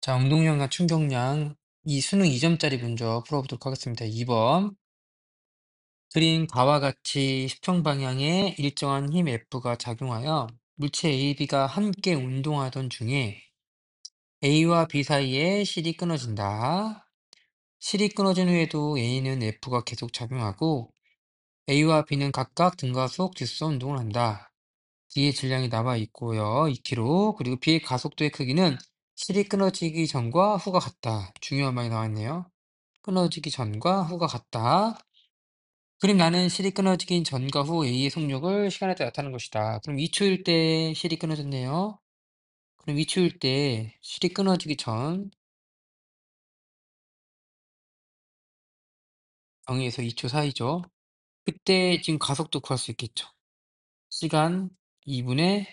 자, 운동량과 충격량, 이 수능 2점짜리 문제 풀어보도록 하겠습니다. 2번. 그린 바와 같이 수평 방향에 일정한 힘 F가 작용하여 물체 A, B가 함께 운동하던 중에 A와 B 사이에 실이 끊어진다. 실이 끊어진 후에도 A는 F가 계속 작용하고 A와 B는 각각 등가속 뒷선 운동을 한다. D의 질량이 나와 있고요. 2kg. 그리고 B의 가속도의 크기는 실이 끊어지기 전과 후가 같다. 중요한 말이 나왔네요. 끊어지기 전과 후가 같다. 그럼 나는 실이 끊어지기 전과 후 A의 속력을 시간에 따라 나타내는 것이다. 그럼 2초일 때 실이 끊어졌네요. 그럼 2초일 때 실이 끊어지기 전 0에서 2초 사이죠. 그때 지금 가속도 구할 수 있겠죠. 시간 2분의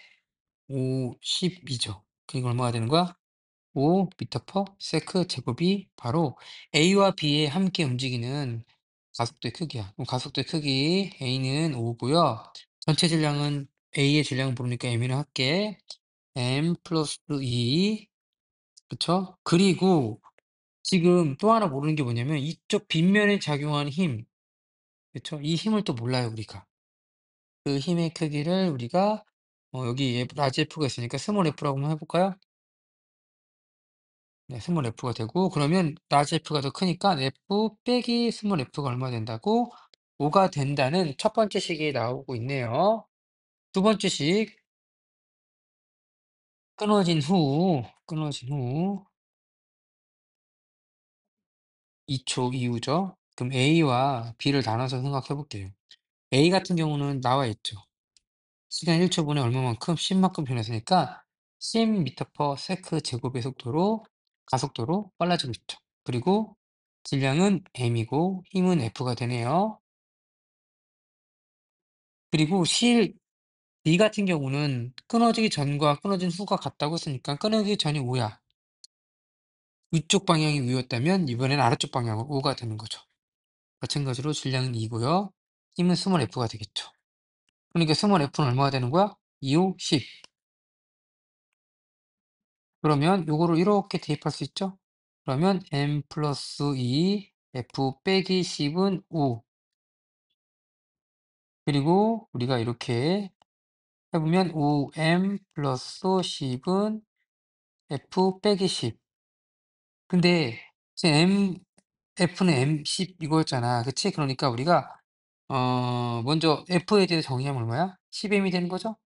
5, 12죠. 그리고 얼마가 되는 거야? 5 미터 퍼 세크 제곱이 바로 A와 B에 함께 움직이는 가속도의 크기야. 그럼 가속도의 크기 A는 5고요. 전체 질량은 A의 질량을 모르니까 M이라 할게. M 플러스 2. 그쵸? 그리고 지금 또 하나 모르는 게 뭐냐면 이쪽 빗면에 작용하는 힘. 그쵸? 이 힘을 또 몰라요, 우리가. 그 힘의 크기를 우리가 여기 라지 F가 있으니까 스몰 F라고 한번 해볼까요? 네, 스몰 F가 되고 그러면 라지 F가 더 크니까 F 빼기 스몰 F가 얼마 된다고? 5가 된다는 첫 번째 식이 나오고 있네요. 두 번째 식 끊어진 후 2초 이후죠. 그럼 A와 B를 나눠서 생각해 볼게요. A 같은 경우는 나와 있죠. 시간 1초분에 얼마만큼? 10만큼 변했으니까 10m per 세크 제곱의 속도로 가속도로 빨라지고 있죠. 그리고 질량은 M이고 힘은 F가 되네요. 그리고 실 B 같은 경우는 끊어지기 전과 끊어진 후가 같다고 했으니까 끊어지기 전이 5야. 위쪽 방향이 위였다면 이번에는 아래쪽 방향으로 5가 되는 거죠. 마찬가지로 질량은 2고요. 힘은 스몰 F가 되겠죠. 그러니까 스몰 F는 얼마가 되는 거야? 2, 5, 10. 그러면 요거를 이렇게 대입할 수 있죠? 그러면 M 플러스 2 F 빼기 10은 5. 그리고 우리가 이렇게 해보면 5M 플러스 10은 F 빼기 10. 근데 지금 F는 M10 이거였잖아. 그치? 그러니까 우리가 먼저 F에 대해서 정의하면 얼마야? 10M이 되는 거죠?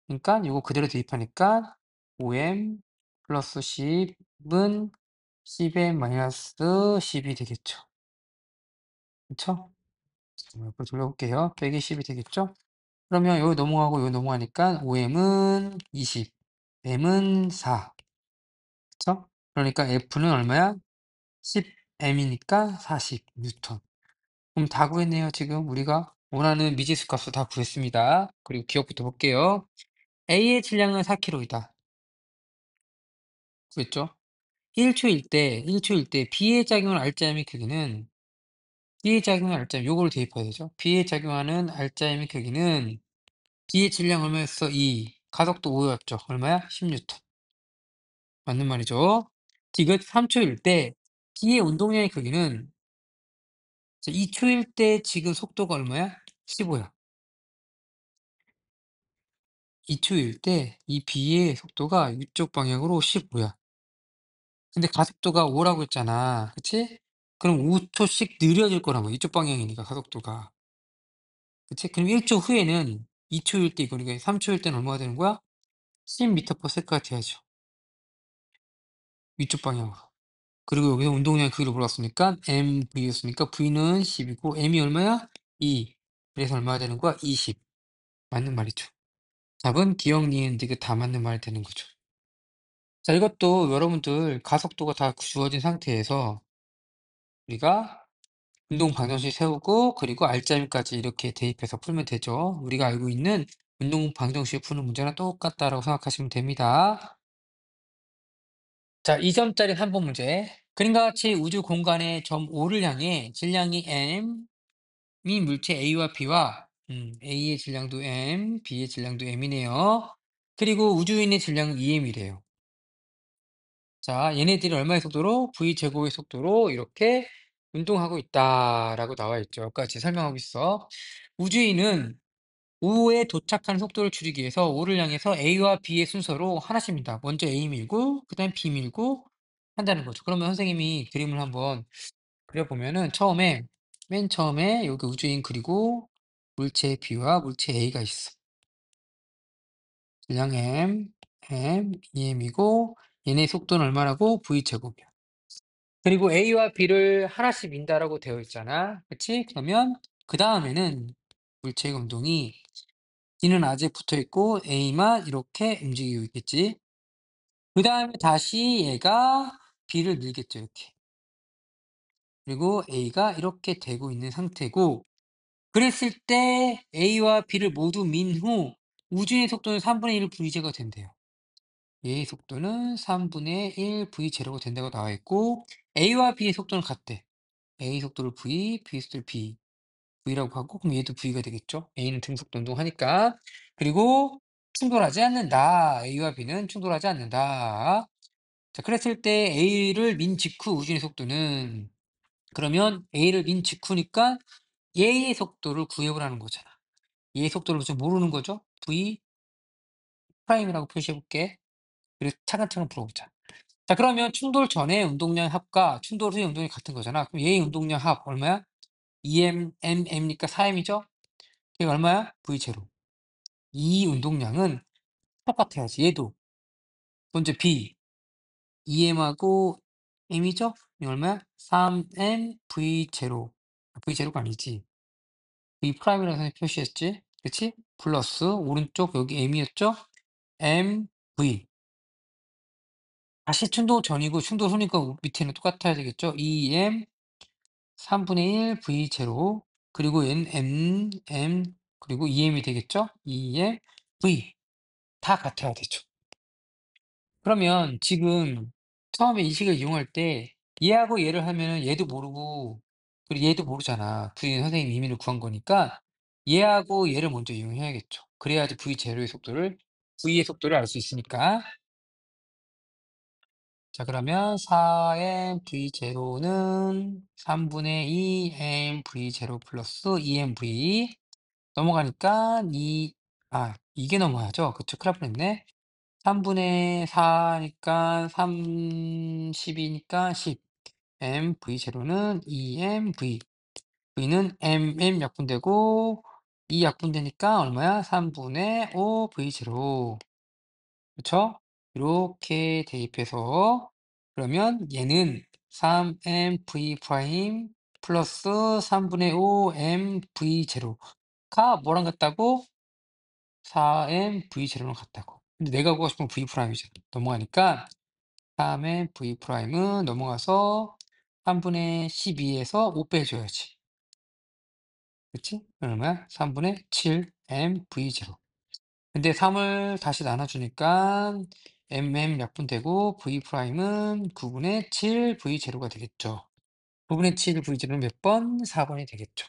그러니까 이거 그대로 대입하니까 5M 플러스 10은 10M 마이너스 10이 되겠죠. 그쵸? 잠깐만 옆으로 돌려볼게요. 빼기 10이 되겠죠? 그러면 여기 넘어가고 여기 넘어가니까 5M은 20, M은 4. 그쵸? 그러니까 F는 얼마야? 10M이니까 40 뉴턴. 그럼 다 구했네요. 지금 우리가 원하는 미지수 값을 다 구했습니다. 그리고 기억부터 볼게요. A의 질량은 4kg이다. 구했죠? 1초일 때 B에 작용하는 알짜임의 크기는 B에 작용하는 알짜임 요거를 대입해야 되죠. B에 작용하는 알짜임의 크기는 B의 질량 얼마였어? 2. 가속도 5였죠. 얼마야? 10뉴턴. 맞는 말이죠. 디귿 3초일 때 B의 운동량의 크기는 2초일 때 지금 속도가 얼마야? 15야. 2초일 때 이 B의 속도가 이쪽 방향으로 15야. 근데 가속도가 5라고 했잖아. 그치? 그럼 5초씩 느려질 거란 말이야. 이쪽 방향이니까 가속도가. 그치? 그럼 1초 후에는 2초일 때 이거니까 3초일 때는 얼마가 되는 거야? 10m per sec가 돼야죠. 위쪽 방향으로. 그리고 여기서 운동량 크기를 물었으니까 MV였으니까 V는 10이고 M이 얼마야? 2. 그래서 얼마가 되는 거야? 20. 맞는 말이죠. 답은 기억, 니은, 디귿 다 맞는 말이 되는 거죠. 자, 이것도 여러분들 가속도가 다 주어진 상태에서 우리가 운동 방정식 세우고 그리고 알짜임까지 이렇게 대입해서 풀면 되죠. 우리가 알고 있는 운동 방정식 푸는 문제랑 똑같다라고 생각하시면 됩니다. 자, 2점짜리 3번 문제. 그림과 같이 우주 공간의 점 O를 향해 질량이 M이 물체 A와 B와 A의 질량도 M, B의 질량도 M이네요. 그리고 우주인의 질량은 2M이래요. 자, 얘네들이 얼마의 속도로? v 제곱의 속도로 이렇게 운동하고 있다라고 나와 있죠. 여기까지 설명하고 있어. 우주인은 O에 도착하는 속도를 줄이기 위해서 O를 향해서 A와 B의 순서로 하나씩 밉니다. 먼저 A 밀고 그다음에 B 밀고 한다는 거죠. 그러면 선생님이 그림을 한번 그려보면은 맨 처음에 여기 우주인 그리고 물체 B와 물체 A가 있어. 질량 m, em이고 얘네 속도는 얼마라고? v제곱이야. 그리고 A와 B를 하나씩 민다라고 되어 있잖아. 그치? 그러면 그 다음에는 물체의 운동이 B는 아직 붙어 있고 A만 이렇게 움직이고 있겠지. 그 다음에 다시 얘가 B를 밀겠죠, 이렇게. 그리고 A가 이렇게 되고 있는 상태고, 그랬을 때 A와 B를 모두 민 후 우주의 속도는 3분의 1 V제가 된대요. 얘의 속도는 3분의 1 V제로가 된다고 나와 있고, A와 B의 속도는 같대. A 속도를 V, B 속도를 B. V라고 하고, 그럼 얘도 V가 되겠죠? A는 등속도 운동하니까. 그리고 충돌하지 않는다. A와 B는 충돌하지 않는다. 자, 그랬을 때 A를 민 직후 우주의 속도는, 그러면 A를 민 직후니까 얘의 속도를 구해보라는 거잖아. 얘의 속도를 좀 모르는 거죠? V 프라임이라고 표시해 볼게. 그리고 차근차근 풀어보자. 자, 그러면 충돌 전에 운동량 합과 충돌 후의 운동이 같은 거잖아. 그럼 얘의 운동량 합 얼마야? 2m, mm니까 4m이죠? 이게 얼마야? V0. 이 운동량은 똑같아야지. 얘도. 먼저 B, 2m하고 m이죠? 이거 얼마야? 3m V0. V0가 아니지. V 프라임이라고 선생님이 표시했지? 그치? 플러스 오른쪽 여기 m이었죠? m, v. 다시 충돌 전이고 충돌 후니까 밑에는 똑같아야 되겠죠? 2m 3분의 1 V0 그리고 n, m 그리고 2m이 되겠죠? 2m v 다 같아야 되죠. 그러면 지금 처음에 이 식을 이용할 때 얘하고 얘를 하면은 얘도 모르고 그리고 얘도 모르잖아. V는 선생님이 임의를 구한 거니까 얘하고 얘를 먼저 이용해야겠죠. 그래야지 V0의 속도를 V의 속도를 알 수 있으니까. 자, 그러면 4m V0는 3분의 2 m V0 플러스 2mv 넘어가니까 이게 넘어가죠. 그쵸? 큰일 날 뻔했네. 3분의 4니까 30이니까 10. mv0는 2mv. v는 mm 약분되고 2 약분되니까 얼마야? 3분의 5 v0. 그쵸? 이렇게 대입해서 그러면 얘는 3mv 프라임 플러스 3분의 5mv0가 뭐랑 같다고? 4mv0랑 같다고. 근데 내가 구하고 싶은 v 프라임이잖아. 넘어가니까 3의 v 프라임은 넘어가서 3분의 12에서 5 빼줘야지. 그치? 그러면 3분의 7mv0. 근데 3을 다시 나눠주니까 약분되고 v 프라임은 9분의 7 v0가 되겠죠. 9분의 7 v0는 몇 번? 4번이 되겠죠.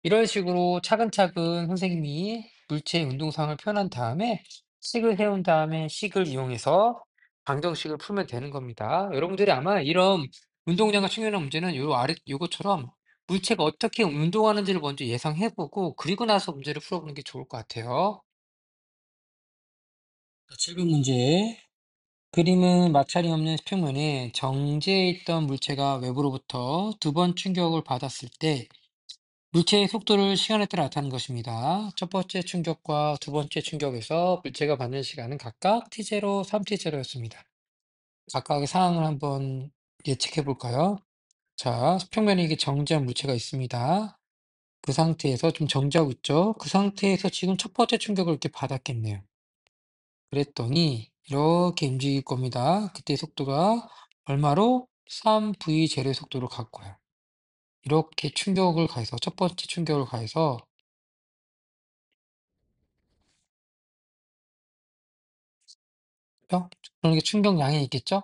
이런 식으로 차근차근 선생님이 물체의 운동상을 표현한 다음에 식을 세운 다음에 식을 이용해서 방정식을 풀면 되는 겁니다. 여러분들이 아마 이런 운동량과 충격량 문제는 요것처럼 물체가 어떻게 운동하는지를 먼저 예상해보고 그리고 나서 문제를 풀어보는 게 좋을 것 같아요. 자, 7번 문제. 그림은 마찰이 없는 평면에 정지해 있던 물체가 외부로부터 두 번 충격을 받았을 때 물체의 속도를 시간에 따라 나타내는 것입니다. 첫 번째 충격과 두 번째 충격에서 물체가 받는 시간은 각각 t0, 3t0였습니다. 각각의 상황을 한번 예측해 볼까요? 자, 평면에 이게 정지한 물체가 있습니다. 그 상태에서 좀 정지하고 있죠? 그 상태에서 지금 첫 번째 충격을 이렇게 받았겠네요. 그랬더니 이렇게 움직일 겁니다. 그때 속도가 얼마로? 3v0의 속도로 갈 거예요. 이렇게 충격을 가해서 첫 번째 충격을 가해서 그런 게 충격량이 있겠죠?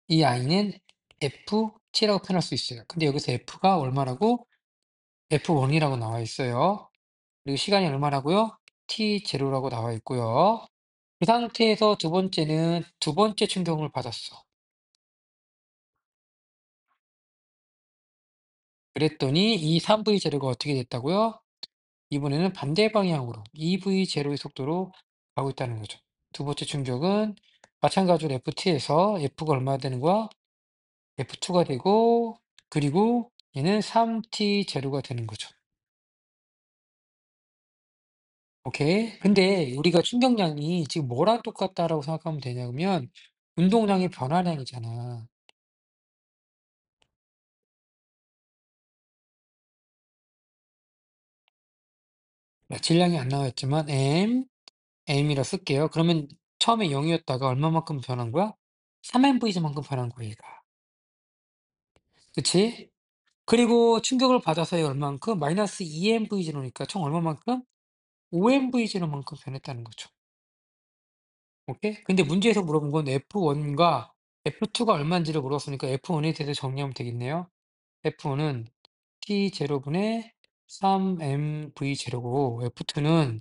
이 i는 ft라고 표현할 수 있어요. 근데 여기서 f가 얼마라고? f1이라고 나와 있어요. 그리고 시간이 얼마라고요? t0라고 나와 있고요. 그 상태에서 두 번째는 두 번째 충격을 받았어. 그랬더니 이 3V 제로가 어떻게 됐다고요? 이번에는 반대 방향으로 2V 제로의 속도로 가고 있다는 거죠. 두 번째 충격은 마찬가지로 FT에서 F가 얼마 되는 거야? F2가 되고 그리고 얘는 3T 제로가 되는 거죠. 오케이. 근데 우리가 충격량이 지금 뭐랑 똑같다라고 생각하면 되냐면 운동량의 변화량이잖아. 질량이 안 나와 있지만 M이라 쓸게요. 그러면 처음에 0이었다가 얼마만큼 변한 거야? 3mV만큼 변한 거야, 얘가. 그치? 그리고 충격을 받아서 얼마만큼? 마이너스 2mV0니까 총 얼마만큼? 5mV0만큼 변했다는 거죠. 오케이? 근데 문제에서 물어본 건 F1과 F2가 얼마인지를 물었으니까 F1에 대해서 정리하면 되겠네요. F1은 T0분의 3mV0고 F2는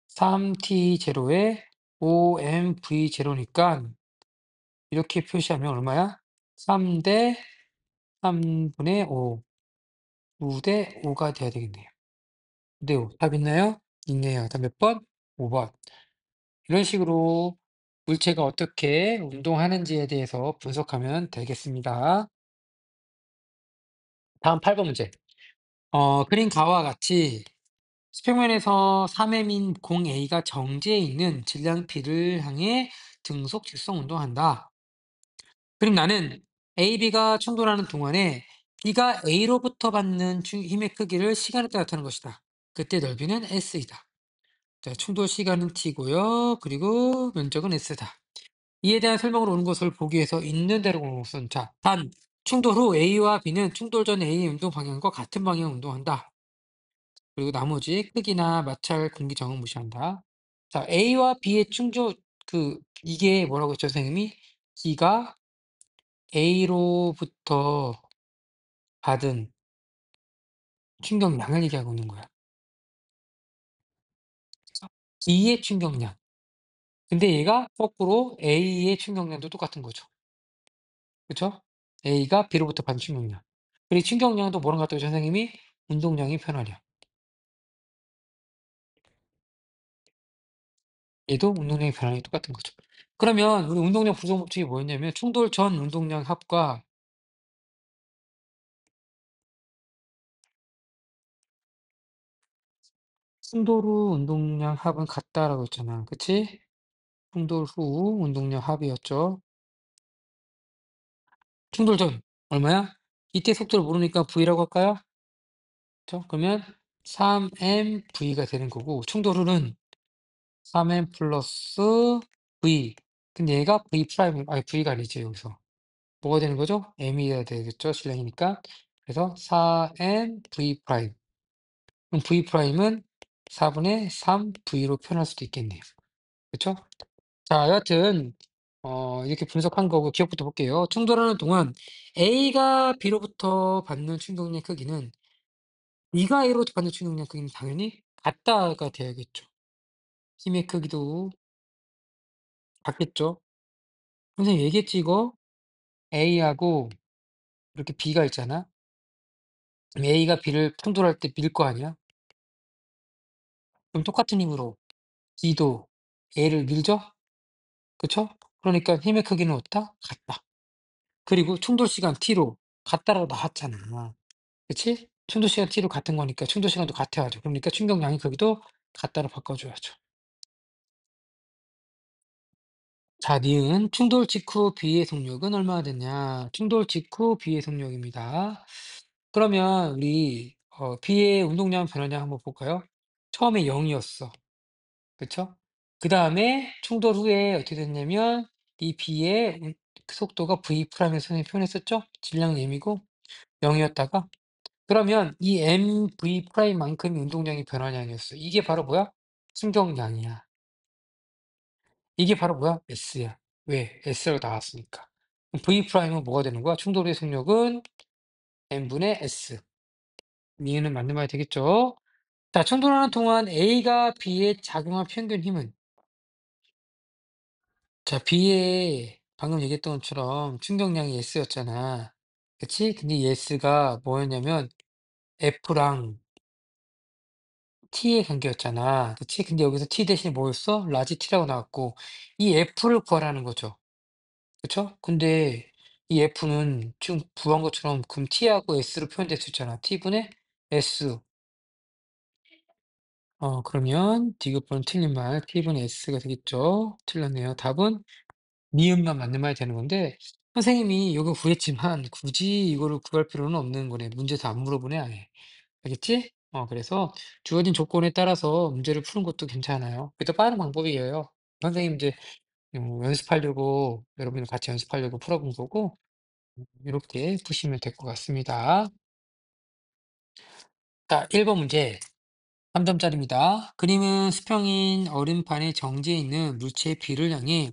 3T0에 5mV0니까 이렇게 표시하면 얼마야? 3 대 3분의 5, 5 대 5가 돼야 되겠네요. 9대 5. 답 있나요? 있네요. 답 몇 번? 5번. 이런 식으로 물체가 어떻게 운동하는지에 대해서 분석하면 되겠습니다. 다음 8번 문제. 그린 가와 같이 수평면에서 3m인 공 A가 정지해 있는 질량 B를 향해 등속 직성 운동한다. 그럼 나는 AB가 충돌하는 동안에 B가 A로부터 받는 힘의 크기를 시간에 따라 나타내는 것이다. 그때 넓이는 S이다. 자, 충돌 시간은 T고요. 그리고 면적은 S다. 이에 대한 설명으로 오는 것을 보기 위해서 있는 대로 오는 것은 자, 단 충돌 후 A와 B는 충돌 전 A의 운동 방향과 같은 방향 운동한다. 그리고 나머지 크기나 마찰, 공기 저항은 무시한다. 자, A와 B의 충돌 이게 뭐라고 했죠, 선생님이? B가 A로부터 받은 충격량을 얘기하고 있는 거야. B의 충격량. 근데 얘가 거꾸로 A의 충격량도 똑같은 거죠. 그쵸? A가 B로부터 받은 충격량. 그리고 충격량도 뭐랑 같다고 선생님이? 운동량의 변화량. 얘도 운동량의 변화량이 똑같은 거죠. 그러면 우리 운동량 부정 법칙이 뭐였냐면 충돌 전 운동량 합과 충돌 후 운동량 합은 같다라고 했잖아. 그치? 충돌 후 운동량 합이었죠. 충돌 전 얼마야? 이때 속도를 모르니까 V라고 할까요? 그쵸? 그러면 3mV가 되는 거고 충돌 후는 3m 플러스 V. 근데 얘가 V 프라임 아니 V가 아니지 여기서. 뭐가 되는 거죠? M이어야 되겠죠? 질량이니까. 그래서 4m V 프라임. 그럼 V 프라임은 4분의 3 V로 표현할 수도 있겠네요. 그쵸? 자, 여하튼 이렇게 분석한 거고 기억부터 볼게요. 충돌하는 동안 A가 B로부터 받는 충격의 크기는 B가 A로부터 받는 충격의 크기는 당연히 같다가 돼야겠죠. 힘의 크기도 같겠죠. 선생님 얘기했지 이거? A하고 이렇게 B가 있잖아. 그럼 A가 B를 충돌할 때 밀 거 아니야? 그럼 똑같은 힘으로 B도 A를 밀죠? 그쵸? 그러니까 힘의 크기는 어떻다? 같다. 그리고 충돌 시간 T로 같다라고 나왔잖아. 그치? 충돌 시간 T로 같은 거니까 충돌 시간도 같아야죠. 그러니까 충격량의 크기도 같다로 바꿔줘야죠. 자, 니은 충돌 직후 B의 속력은 얼마나 됐냐? 충돌 직후 B의 속력입니다. 그러면 우리 B의 운동량 변화량 한번 볼까요? 처음에 0이었어. 그쵸? 그 다음에 충돌 후에 어떻게 됐냐면 이 B의 그 속도가 V 프라임에서 선생님이 표현했었죠? 질량 M이고 0이었다가 그러면 이 mv 프라임만큼의 운동량이 변화량이었어. 이게 바로 뭐야? 충격량이야. 이게 바로 뭐야? S야. 왜? S로 나왔으니까. 그럼 V 프라임은 뭐가 되는 거야? 충돌의 속력은 m분의 S. 이해는 맞는 말이 되겠죠? 자, 충돌하는 동안 A가 B에 작용한 평균 힘은 자, B에 방금 얘기했던 것처럼 충격량이 S였잖아. 그치? 근데 이 S가 뭐였냐면 F랑 T의 관계였잖아. 그치? 근데 여기서 T 대신에 뭐였어? 라지 T라고 나왔고, 이 F를 구하라는 거죠. 그쵸? 근데 이 F는 지금 구한 것처럼 그럼 T하고 S로 표현될 수 있잖아. T분의 S. 그러면 디귿번 틀린 말 T분의 S가 되겠죠? 틀렸네요. 답은 니은만 맞는 말이 되는 건데, 선생님이 요거 구했지만 굳이 이거를 구할 필요는 없는 거네. 문제에서 안 물어보네, 아예. 알겠지? 그래서 주어진 조건에 따라서 문제를 푸는 것도 괜찮아요. 그게 더 빠른 방법이에요. 선생님 이제 연습하려고, 여러분이 같이 연습하려고 풀어본 거고, 이렇게 푸시면 될 것 같습니다. 자, 1번 문제. 3점짜리입니다. 그림은 수평인 얼음판의 정지에 있는 물체 B를 향해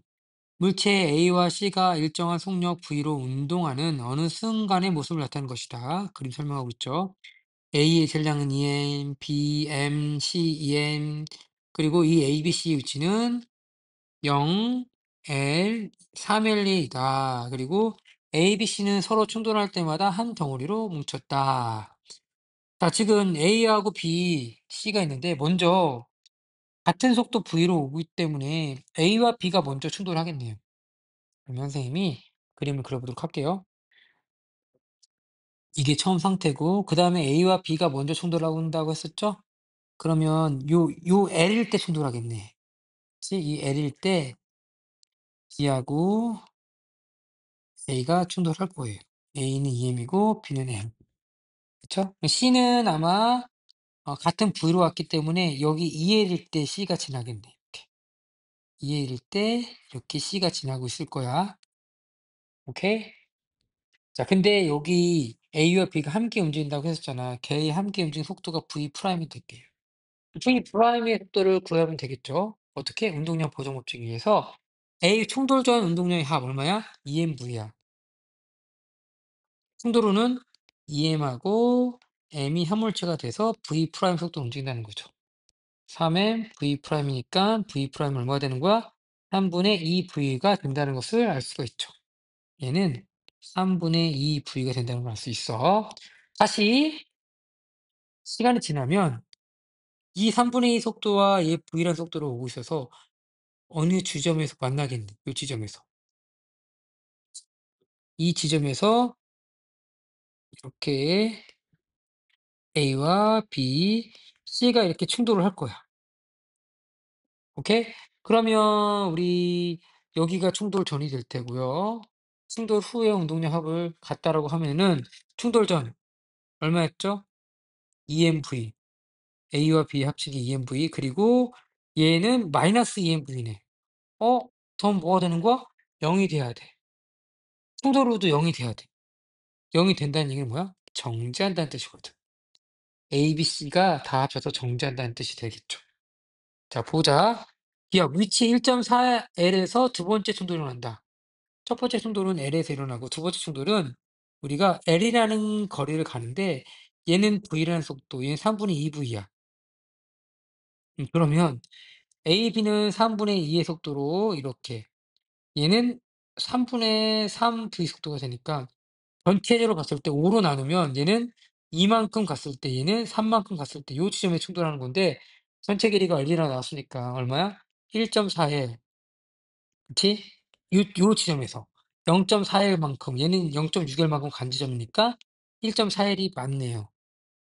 물체 A와 C가 일정한 속력 V로 운동하는 어느 순간의 모습을 나타낸 것이다. 그림 설명하고 있죠. A의 질량은 2m, B, M, C, 2m, 그리고 이 A, B, C 위치는 0, L, 3L이다. 그리고 A, B, C는 서로 충돌할 때마다 한 덩어리로 뭉쳤다. 자, 지금 A하고 B, C가 있는데 먼저 같은 속도 V로 오기 때문에 A와 B가 먼저 충돌하겠네요. 그러면 선생님이 그림을 그려보도록 할게요. 이게 처음 상태고 그 다음에 A와 B가 먼저 충돌하고 온다고 했었죠? 그러면 요 L일 때 충돌하겠네. 그치? 이 L일 때 B하고 A가 충돌할 거예요. A는 EM이고 B는 M. 그쵸? C는 아마 같은 V로 왔기 때문에 여기 2L일 때 C가 지나겠네. 이렇게. 2L일 때 이렇게 C가 지나고 있을 거야. 오케이? 자, 근데 여기 A와 B가 함께 움직인다고 했었잖아. 걔의 함께 움직이는 속도가 V 프라임이 될게요. V 프라임의 속도를 구하면 되겠죠. 어떻게? 운동량 보정 법칙에 의해서 A 충돌 전 운동량의 합 얼마야? EMV야. 충돌 후는 EM하고 M이 합물체가 돼서 V 프라임 속도로 움직인다는 거죠. 3M V 프라임이니까 V 프라임 얼마가 되는 거야? 3분의 2V가 된다는 것을 알 수가 있죠. 얘는 3분의 2V가 된다는 걸 알 수 있어. 다시 시간이 지나면 이 3분의 2 속도와 얘 V라는 속도로 오고 있어서 어느 지점에서 만나겠니? 이 지점에서. 이 지점에서 이렇게 A와 B, C가 이렇게 충돌을 할 거야. 오케이? 그러면 우리 여기가 충돌 전이 될 테고요. 충돌 후의 운동량 합을 같다라고 하면은 충돌 전 얼마였죠? EMV. A와 B 합치기 EMV. 그리고 얘는 마이너스 EMV네. 전 뭐가 되는 거야? 0이 돼야 돼. 충돌 후도 0이 돼야 돼. 0이 된다는 얘기는 뭐야? 정지한다는 뜻이거든. A, B, C가 다 합쳐서 정지한다는 뜻이 되겠죠. 자, 보자. 기억 위치 1.4L에서 두 번째 충돌이 일어난다. 첫 번째 충돌은 L에서 일어나고 두 번째 충돌은 우리가 L이라는 거리를 가는데 얘는 V라는 속도, 얘는 3분의 2V야. 그러면 A, B는 3분의 2의 속도로 이렇게, 얘는 3분의 3V 속도가 되니까 전체적으로 봤을 때 5로 나누면 얘는 2만큼 갔을 때 얘는 3만큼 갔을 때 요 지점에 충돌하는 건데 전체 길이가 L이라고 나왔으니까 얼마야? 1.4L. 그치? 요 지점에서 0.4L만큼 얘는 0.6L만큼 간 지점이니까 1.4L이 맞네요.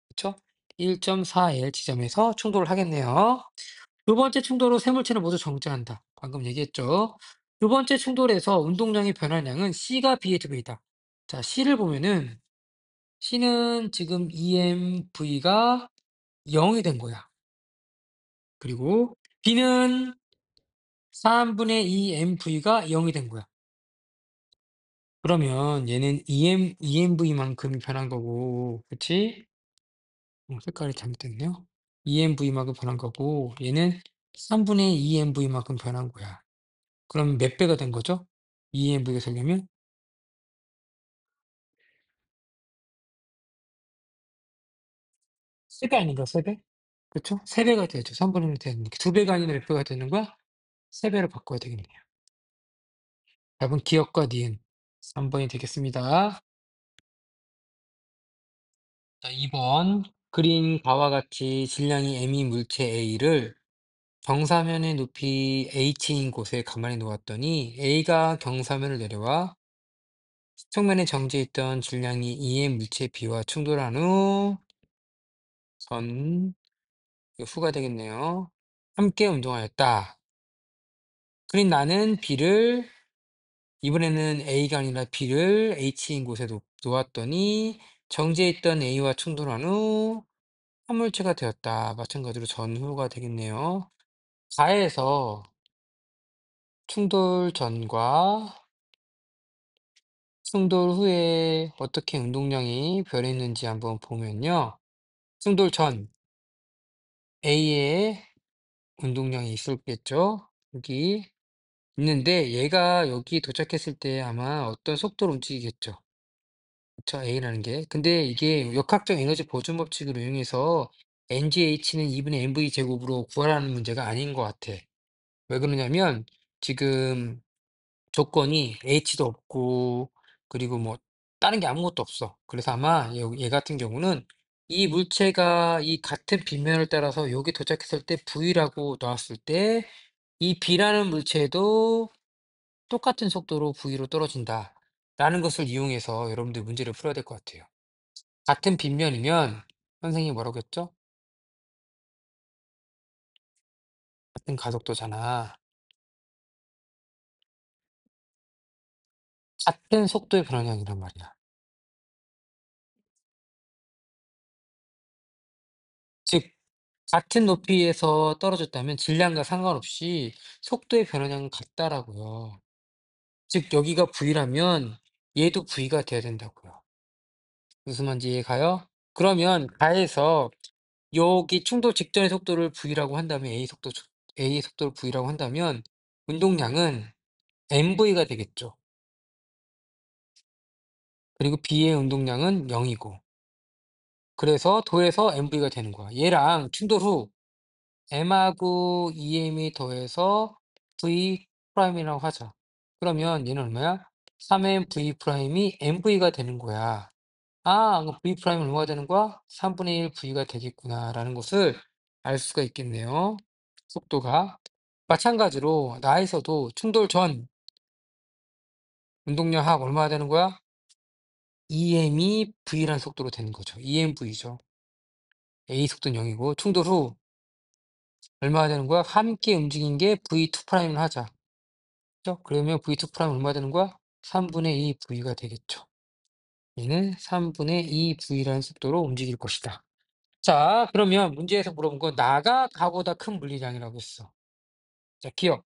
그쵸? 1.4L 지점에서 충돌을 하겠네요. 두 번째 충돌로 세 물체는 모두 정지한다. 방금 얘기했죠. 두 번째 충돌에서 운동량의 변화량은 C가 B의 2배이다. 자, C를 보면은 C는 지금 EMV가 0이 된 거야. 그리고 B는 3분의 2 MV가 0이 된 거야. 그러면 얘는 EMV만큼 변한 거고, 그치? 색깔이 잘못됐네요. EMV만큼 변한 거고, 얘는 3분의 2 MV만큼 변한 거야. 그럼 몇 배가 된 거죠? EMV가 되려면? 3배 아닌가, 3배? 그쵸? 3배가 돼야죠. 3분의 1이 되니까. 2배가 아니라 몇 배가 되는 거야? 3배로 바꿔야 되겠네요. 답은 기억과 니은 3번이 되겠습니다. 자, 2번. 그린 바와 같이 질량이 m인 물체 A를 경사면의 높이 h인 곳에 가만히 놓았더니 A가 경사면을 내려와 수평면에 정지해 있던 질량이 2의 물체 B와 충돌한 후 전, 이거 후가 되겠네요. 함께 운동하였다. 그린 나는 B를 이번에는 A가 아니라 B를 H인 곳에 놓았더니 정지해 있던 A와 충돌한 후 화물체가 되었다. 마찬가지로 전후가 되겠네요. 4에서 충돌 전과 충돌 후에 어떻게 운동량이 변했는지 한번 보면요. 충돌 전 A의 운동량이 있었겠죠. 여기 있는데 얘가 여기 도착했을 때 아마 어떤 속도로 움직이겠죠. 그쵸, A라는 게. 근데 이게 역학적 에너지 보존 법칙을 이용해서 NGH는 2분의 mv 제곱으로 구하라는 문제가 아닌 것 같아. 왜 그러냐면 지금 조건이 H도 없고 그리고 뭐 다른 게 아무것도 없어. 그래서 아마 얘 같은 경우는 이 물체가 이 같은 빗면을 따라서 여기 도착했을 때 V라고 나왔을 때 이 B라는 물체도 똑같은 속도로 V로 떨어진다. 라는 것을 이용해서 여러분들 문제를 풀어야 될 것 같아요. 같은 빗면이면 선생님이 뭐라고 했죠? 같은 가속도잖아. 같은 속도의 변환량이란 말이야. 즉 같은 높이에서 떨어졌다면 질량과 상관없이 속도의 변화량은 같다라고요. 즉 여기가 V라면 얘도 V가 돼야 된다고요. 무슨 말인지 이해가요? 그러면 가에서 여기 충돌 직전의 속도를 V라고 한다면 A의 속도를 V라고 한다면 운동량은 mV가 되겠죠. 그리고 B의 운동량은 0이고 그래서 도에서 mV가 되는 거야. 얘랑 충돌 후 m하고 EM이 더해서 V 프라임이라고 하자. 그러면 얘는 얼마야? 3m V 프라임이 MV가 되는 거야. 아, 그럼 V 프라임은 얼마가 되는 거야? 3분의 1 V가 되겠구나라는 것을 알 수가 있겠네요. 속도가. 마찬가지로 나에서도 충돌 전 운동량 합 얼마가 되는 거야? EM이 V라는 속도로 되는 거죠. EMV죠. A 속도는 0이고 충돌 후 얼마가 되는 거야? 함께 움직인 게 V2 프라임을 하자. 그죠? 그러면 V2 프라임 얼마 되는 거야? 3분의 2 V가 되겠죠. 얘는 3분의 2 V라는 속도로 움직일 것이다. 자, 그러면 문제에서 물어본 건 나가 가보다 큰 물리량이라고 했어. 자, 기억.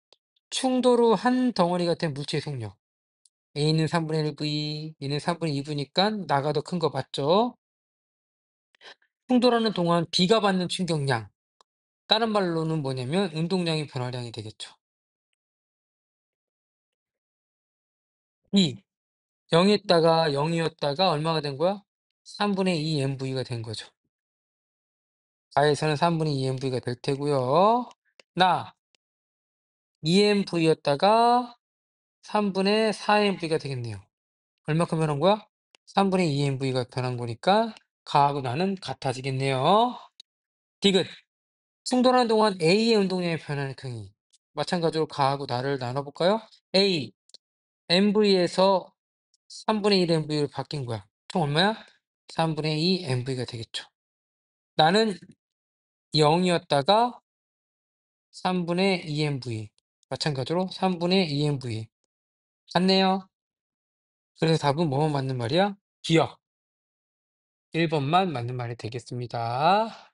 충돌 후 한 덩어리가 된 물체의 속력. A는 3분의 1 V, 얘는 3분의 2V니까 나가 더 큰 거 맞죠? 충돌하는 동안 B가 받는 충격량. 다른 말로는 뭐냐면 운동량의 변화량이 되겠죠. B. 0이었다가 0이었다가 얼마가 된 거야? 3분의 2 MV가 된 거죠. 가에서는 3분의 2 MV가 될 테고요. 나 2MV였다가 3분의 4 MV가 되겠네요. 얼마큼 변한 거야? 3분의 2 MV가 변한 거니까 가하고 나는 같아지겠네요. 디귿. 충돌하는 동안 A의 운동량의 변화는 크기. 마찬가지로 가하고 나를 나눠볼까요? A, MV에서 3분의 1 MV로 바뀐 거야. 총 얼마야? 3분의 2 MV가 되겠죠. 나는 0이었다가 3분의 2MV. 마찬가지로 3분의 2MV. 같네요. 그래서 답은 뭐만 맞는 말이야? 기억. 1번만 맞는 말이 되겠습니다.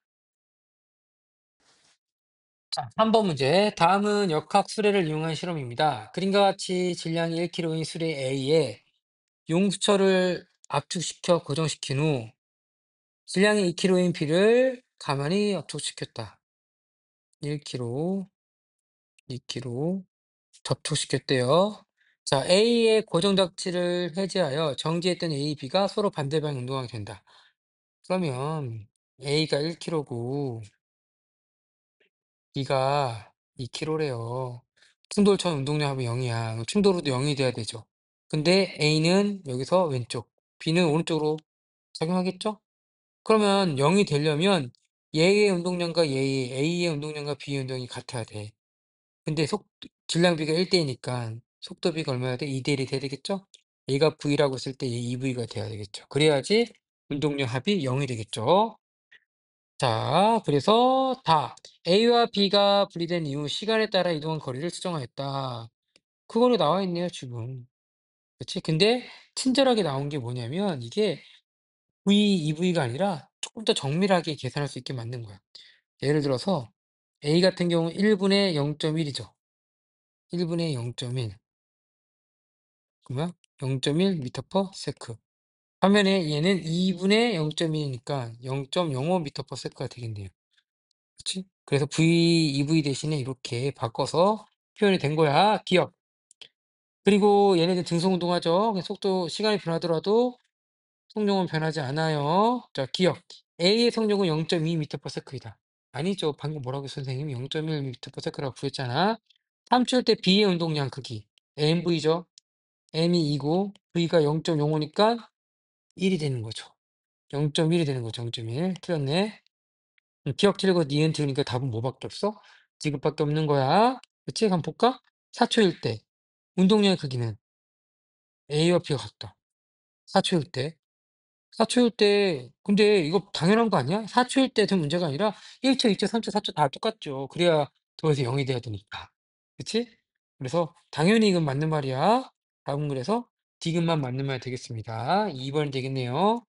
자, 3번 문제. 다음은 역학 수례를 이용한 실험입니다. 그림과 같이 질량이 1kg인 수레 A에 용수철을 압축시켜 고정시킨 후 질량이 2kg인 B를 가만히 압축시켰다. 1kg, 2kg 접촉시켰대요. 자, A의 고정장치를 해제하여 정지했던 A, B가 서로 반대 방향 운동하게 된다. 그러면 A가 1kg고 B가 2kg래요. 충돌 전 운동량 합이 0이야. 충돌 후도 0이 돼야 되죠. 근데 A는 여기서 왼쪽, B는 오른쪽으로 작용하겠죠? 그러면 0이 되려면 얘의 운동량과 얘의 A의 운동량과 B의 운동이 같아야 돼. 근데 속 질량비가 1대2니까 속도비가 얼마야 돼? 2대 1이 돼야 되겠죠? A가 V라고 했을 때 얘 2V가 돼야 되겠죠. 그래야지 운동량 합이 0이 되겠죠. 자, 그래서 답. A와 B가 분리된 이후 시간에 따라 이동한 거리를 수정하였다. 그거로 나와 있네요, 지금. 그치? 근데 친절하게 나온 게 뭐냐면 이게 V, EV가 아니라 조금 더 정밀하게 계산할 수 있게 만든 거야. 예를 들어서 A 같은 경우 1분의 0.1이죠. 1분의 0.1. 그러면 0.1 미터 퍼 세크. 반면에 얘는 2분의 0.1이니까 0.05 미터 퍼 세크가 되겠네요. 그치? 그래서 V, EV 대신에 이렇게 바꿔서 표현이 된 거야. 기억. 그리고 얘네들 등소운동하죠. 그래서 속도, 시간이 변하더라도 속력은 변하지 않아요. 자, 기억. A의 속력은 0.2 미터 퍼 세크이다. 아니죠. 방금 뭐라고 선생님이 0.1 미터 퍼 세크라고 구했잖아. 3초일 때 B의 운동량 크기. mv죠. m이 2고 V가 0.05니까 1이 되는 거죠. 0.1이 되는 거죠. 0.1. 틀렸네. 기억 틀리고 니은 틀리니까 답은 뭐밖에 없어? 지금밖에 없는 거야. 그치? 한번 볼까? 4초일 때 운동량의 크기는 A와 B가 같다. 4초일 때. 4초일 때 근데 이거 당연한 거 아니야? 4초일 때 된 문제가 아니라 1 초, 2 초, 3 초, 4초 다 똑같죠. 그래야 더해서 0이 돼야 되니까. 그치? 그래서 당연히 이건 맞는 말이야. 답은 그래서 디귿만 맞는 말 되겠습니다. 2 번이 되겠네요.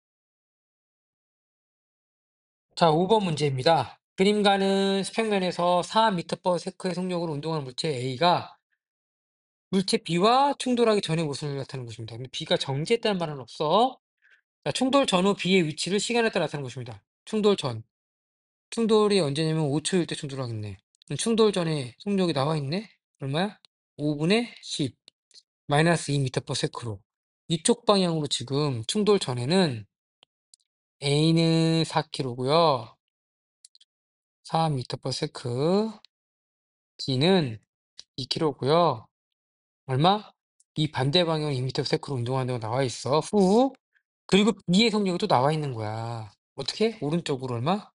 자, 5번 문제입니다. 그림가는 수평면에서 4 미터 퍼 세크의 속력으로 운동하는 물체 A가 물체 B와 충돌하기 전의 모습을 나타내는 것입니다. 근데 B가 정지했다는 말은 없어. 자, 충돌 전후 B의 위치를 시간에 따라 나타내는 것입니다. 충돌 전. 충돌이 언제냐면 5초일 때 충돌하겠네. 충돌 전에 속력이 나와 있네? 얼마야? 5분의 10 마이너스 2 미터 퍼 세크로. 이쪽 방향으로 지금 충돌 전에는 A는 4km고요. 4 미터 퍼 세크. B는 2km고요. 얼마? 이 반대 방향 2 미터 세크로 운동한다고 나와 있어. 후. 그리고 B의 속력이 또 나와 있는 거야. 어떻게? 오른쪽으로 얼마?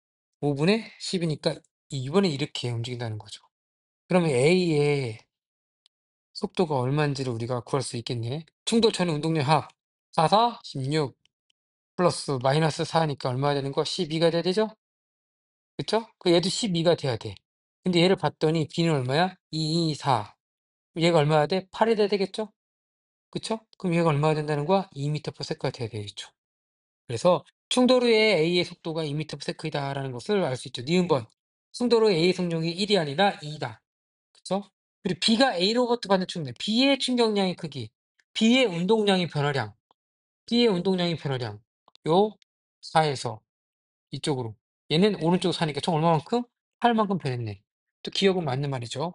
5분의 10이니까 이번에 이렇게 움직인다는 거죠. 그러면 A의 속도가 얼마인지를 우리가 구할 수 있겠네. 충돌 전의 운동량 합. 4, 4, 16 플러스 마이너스 4니까 얼마가 되는 거? 12가 돼야 되죠? 그쵸? 그 얘도 12가 돼야 돼. 근데 얘를 봤더니 B는 얼마야? 2, 2, 4. 얘가 얼마야 돼? 8이 돼야 되겠죠? 그쵸? 그럼 얘가 얼마가 된다는 거야? 2 미터 퍼 세크가 돼야 되겠죠. 그래서 충돌 후에 A의 속도가 2 미터 퍼 세크이다라는 것을 알 수 있죠. 니은번. 충돌 후 A의 속력이 1이 아니라 2다. 그쵸? 그리고 B가 A로부터 받는 충격, B의 충격량의 크기, B의 운동량의 변화량, B의 운동량의 변화량. 요 4에서 이쪽으로. 얘는 오른쪽 4니까 총 얼마만큼? 8만큼 변했네. 또 기억은 맞는 말이죠.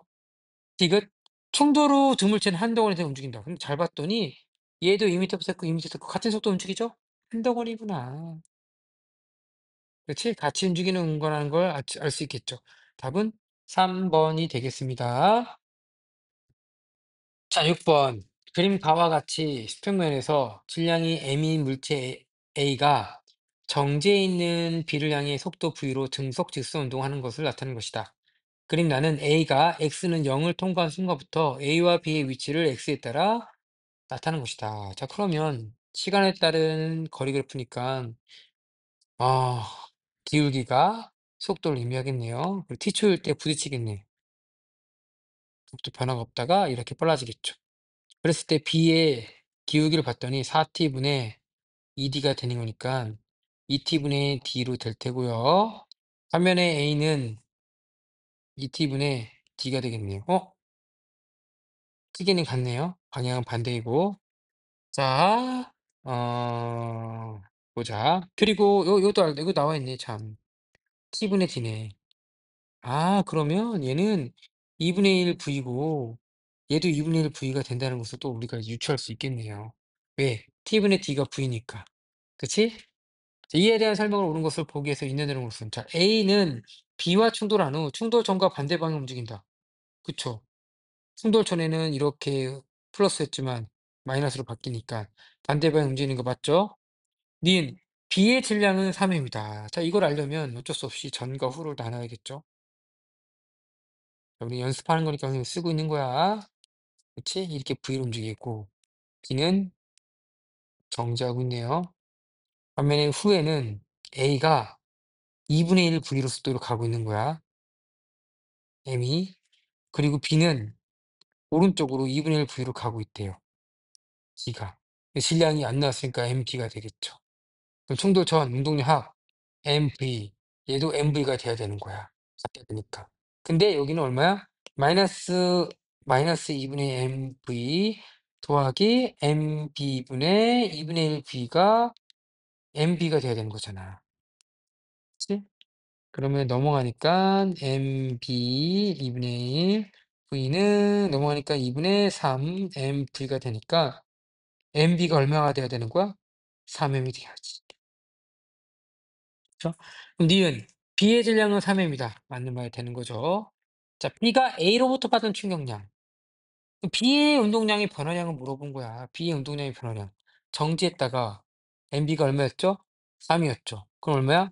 디귿. 충돌 후 두 물체는 한 덩어리에서 움직인다. 근데 잘 봤더니 얘도 2m/s, 2m/s 같은 속도 움직이죠? 한 덩어리구나. 그렇지? 같이 움직이는 거라는 걸 알 수 있겠죠. 답은 3 번이 되겠습니다. 자, 6 번. 그림가와 같이 수평면에서 질량이 m인 물체 A가 정지해 있는 B를 향해 속도 V로 등속 직선 운동하는 것을 나타내는 것이다. 그림 나는 A가 X는 0을 통과한 순간부터 A와 B의 위치를 X에 따라 나타내는 것이다. 자, 그러면 시간에 따른 거리 그래프니까 아, 기울기가 속도를 의미하겠네요. 그리고 t초일 때 부딪히겠네. 속도 변화가 없다가 이렇게 빨라지겠죠. 그랬을 때 B의 기울기를 봤더니 4t분의 2D가 되는 거니까 2t분의 D로 될 테고요. 반면에 A는 2t분의 D가 되겠네요. 크기는 같네요. 방향은 반대이고. 자, 어, 보자. 그리고 이거 나와 있네, 참. t분의 D네. 아, 그러면 얘는 2분의 1 V고 얘도 2분의 1 V가 된다는 것을 또 우리가 유추할 수 있겠네요. 왜? t분의 D가 V니까. 그치? 자, 이에 대한 설명을 옳은 것을 보기 위해서 있는 대로 습니다 자, A는 B와 충돌한 후 충돌 전과 반대 방향 움직인다. 그쵸? 충돌 전에는 이렇게 플러스였지만 마이너스로 바뀌니까 반대 방향 움직이는 거 맞죠? 니은 B의 질량은 3입니다. 자, 이걸 알려면 어쩔 수 없이 전과 후를 나눠야겠죠. 우리 연습하는 거니까 그냥 쓰고 있는 거야. 그치? 이렇게 V로 움직이고 B는 정지하고 있네요. 반면에 후에는 A가 2분의 1 V로 속도로 가고 있는 거야. M이. 그리고 B는 오른쪽으로 2분의 1 V로 가고 있대요. G가. 질량이 안 나왔으니까 MP가 되겠죠. 그럼 충돌 전 운동량 합 MV. 얘도 MV가 돼야 되는 거야. 같아야 되니까. 근데 여기는 얼마야? 마이너스 2분의 MV 더하기 MB분의 2분의 1 V가 MB가 돼야 되는 거잖아. 그치? 그러면 넘어가니까 MB 2분의 1 V는 넘어가니까 2분의 3 MV가 되니까 MB가 얼마가 돼야 되는 거야? 3M이 돼야지. 그쵸? 그럼 니은 B의 질량은 3M이다. 맞는 말이 되는 거죠. 자, B가 A로부터 받은 충격량. 그럼 B의 운동량의 변화량을 물어본 거야. B의 운동량의 변화량. 정지했다가 MB가 얼마였죠? 3이었죠. 그럼 얼마야?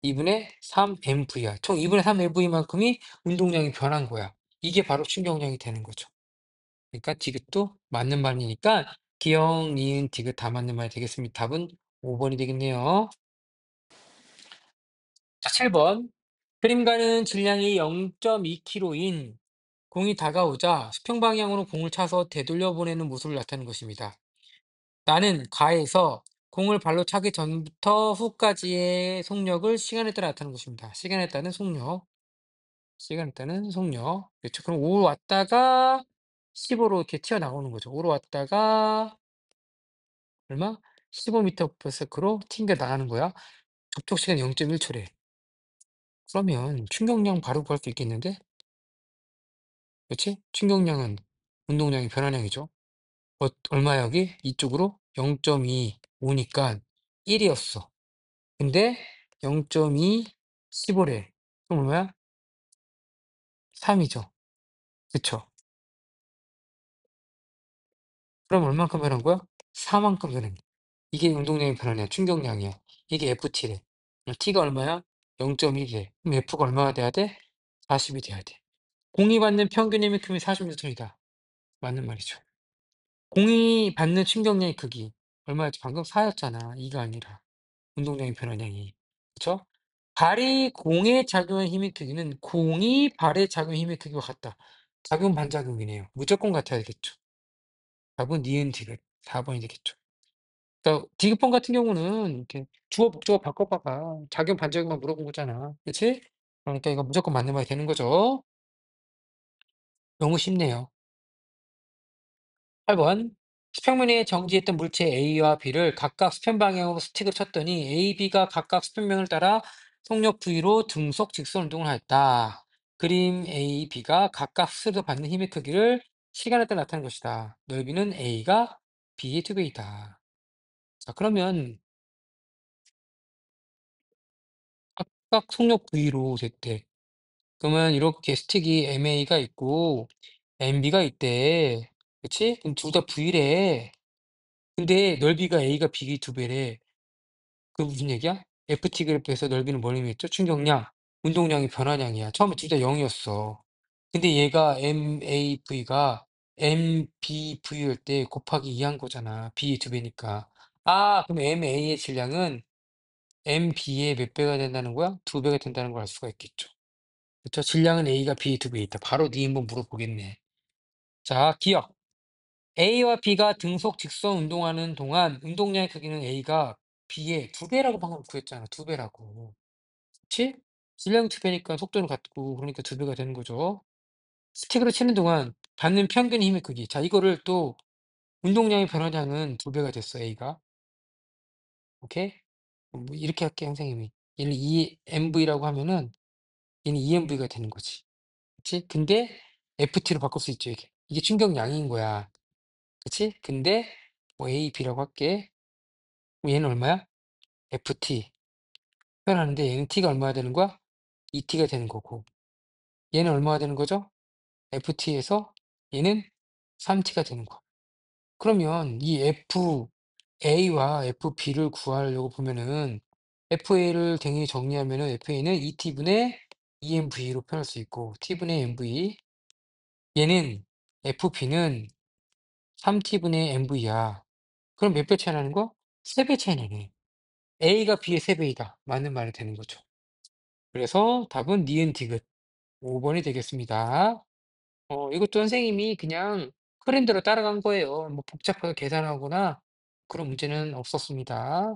2분의 3MV야. 총 2분의 3MV만큼이 운동량이 변한 거야. 이게 바로 충격량이 되는 거죠. 그러니까 디귿도 맞는 말이니까 기역, 니은, 디귿 다 맞는 말이 되겠습니다. 답은 5번이 되겠네요. 자, 7번. 그림가는 질량이 0.2kg인 공이 다가오자 수평 방향으로 공을 차서 되돌려 보내는 모습을 나타내는 것입니다. 나는 가에서 공을 발로 차기 전부터 후까지의 속력을 시간에 따라 나타내는 것입니다. 시간에 따른 속력. 시간에 따른 속력. 그렇죠. 그럼 5로 왔다가 15로 이렇게 튀어나오는 거죠. 5로 왔다가 얼마? 15m/s로 튕겨 나가는 거야. 접촉 시간 0.1초래. 그러면 충격량 바로 구할 수 있겠는데? 그렇지? 충격량은 운동량의 변화량이죠. 얼마야 여기? 이쪽으로 0.2 오니까 1이었어. 근데 0.2 15래. 그럼 얼마야? 3이죠. 그쵸? 그럼 얼만큼 변한 거야? 4만큼 변한 거야. 이게 운동량의 변화량, 충격량이야. 이게 FT래. T가 얼마야? 0.1이래. 그럼 F가 얼마가 돼야 돼? 40이 돼야 돼. 공이 받는 평균 힘의 40N이다. 맞는 말이죠. 공이 받는 충격량의 크기. 얼마였지? 방금 4였잖아. 2가 아니라. 운동량의 변화량이. 그쵸? 발이 공에 작용한 힘의 크기는 공이 발에 작용한 힘의 크기와 같다. 작용 반작용이네요. 무조건 같아야 되겠죠. 답은 니은 디귿 4번이 되겠죠. 그러니까 디귿번 같은 경우는 이렇게 주어 목적어 바꿔봐봐. 작용 반작용만 물어본 거잖아. 그치? 그러니까 이거 무조건 맞는 말이 되는 거죠. 너무 쉽네요. 8번. 수평면에 정지했던 물체 A와 B를 각각 수평 방향으로 스틱을 쳤더니 A, B가 각각 수평면을 따라 속력 V로 등속 직선 운동을 하였다. 그림 A, B가 각각 스스로 받는 힘의 크기를 시간에 따라 나타낸 것이다. 넓이는 A가 B의 2배이다. 자, 그러면 각각 속력 V로 됐대. 그러면 이렇게 스틱이 MA가 있고 MB가 있대. 그치? 그럼 둘 다 V래. 근데 넓이가 A가 B의 2배래. 그 무슨 얘기야? FT 그래프에서 넓이는 뭘 의미했죠? 충격량, 운동량이 변화량이야. 처음에 둘 다 0이었어. 근데 얘가 MAV가 MBV일 때 곱하기 2한 거잖아. B의 2배니까. 아, 그럼 MA의 질량은 MB의 몇 배가 된다는 거야? 2배가 된다는 걸 알 수가 있겠죠. 그쵸? 질량은 A가 B의 2배 있다. 바로 네 한번 물어보겠네. 자, 기억. A와 B가 등속 직선 운동하는 동안 운동량의 크기는 A가 B의 2배라고 방금 구했잖아. 2배라고. 그치? 질량 2배니까 속도는 같고 그러니까 2배가 되는 거죠. 스틱으로 치는 동안 받는 평균 힘의 크기. 자, 이거를 또 운동량의 변화량은 2배가 됐어, A가. 오케이? 뭐 이렇게 할게, 선생님이. 얘는 2MV라고 하면은 얘는 2MV가 되는 거지. 그치? 근데 FT로 바꿀 수 있죠, 이게. 이게 충격량인 거야. 그치? 근데 뭐 A, B라고 할게. 그럼 얘는 얼마야? FT. 표현하는데 얘는 T가 얼마가 되는 거야? 2T가 되는 거고. 얘는 얼마가 되는 거죠? FT에서 얘는 3T가 되는 거야. 그러면 이 A와 FB를 구하려고 보면은 FA를 당연히 정리하면은 FA는 2T분의 ENV로 표현할 수 있고 T분의 NV 얘는 FB는 3T분의 NV야. 그럼 몇 배 차이 나는 거? 3배 차이 나네. A가 B의 3 배이다. 맞는 말이 되는 거죠. 그래서 답은 니은 디귿 5 번이 되겠습니다. 이것도 선생님이 그냥 흐름대로 따라간 거예요. 뭐 복잡하게 계산하거나 그런 문제는 없었습니다.